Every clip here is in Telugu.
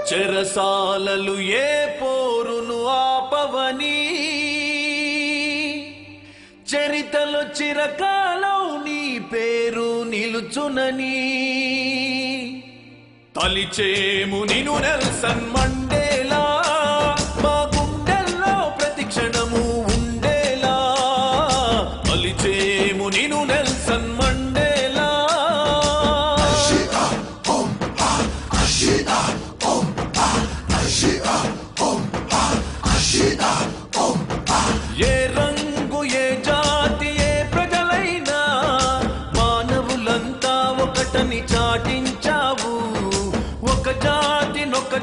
చెరసాలలు ఏ పోరును ఆపవని, చరితలో చిరకాలం నీ పేరు నిలుచునని, తలిచేము నిను నెల్సన్ మండేలా, మా గుండెల్లో ప్రతి క్షణము ఉండేలా. తలిచేము నిను నెల్సన్ మండేలా. ఏ రంగు ఏ జాతి ఏ ప్రజలైనా మానవులంతా ఒకటని చాటించావు. ఒక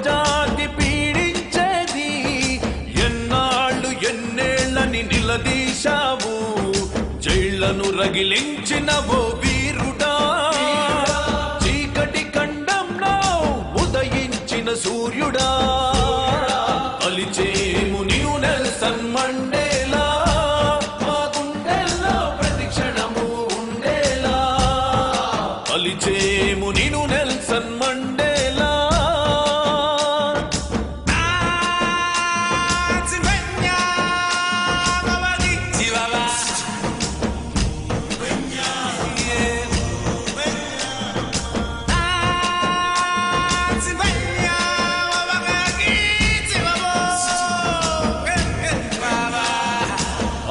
జాతి పీడించేది ఎన్నాళ్ళు ఎన్నేళ్ళని నిలదీశావు. జైళ్లను రగిలించినవో వీరుడా, చీకటి ఖండంలో ఉదయించిన సూర్యుడా. తలిచేము నీవు నెల్సన్ మండేలా, మా గుండెల్లో ప్రతి క్షణము ఉండేలా. తలిచేము నీవు నెల్సన్ మండేలా.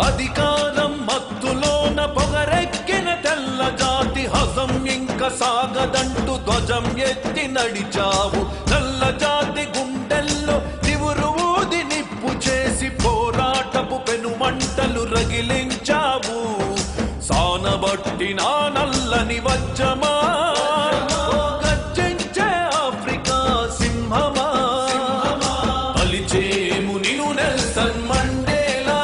అధికారం మత్తులోన పొగరెక్కిన తెల్ల జాతి హసం ఇంక సాగదంటూ ధ్వజం ఎత్తి నడిచావు. తెల్ల జాతి గుండెల్లో నివురు ఊది నిప్పు చేసి పోరాటపు పెనుమంటలు రగిలించావు. సానబట్టిన నల్లని వజ్రమా, గర్జించే ఆఫ్రికా సింహమా. తలిచేము నిను నెల్సన్ మండేలా,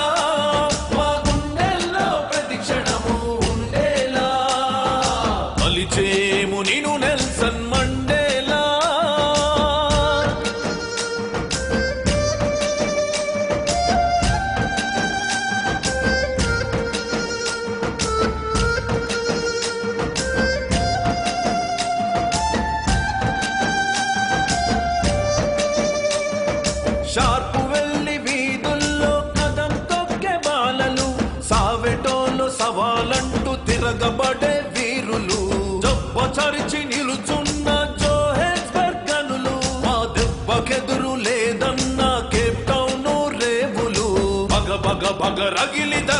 మా గుండెల్లో ప్రతి క్షణము ఉండేలా. తలిచేము నిను నెల్సన్ మండేలా. షార్పు వెళ్ళి వీధుల్లో కదం తొక్కే బాలలు, సావెటోలు సవాలంటూ తిరగబడే వీరులు. జబ్బచరిచి నిలుచున్న జోహెన్స్బర్గ్ గనులు, మా దెబ్బకెదురు లేదన్న కేప్ టౌన్ రేవులు. బగ బగ బగ రగిలిద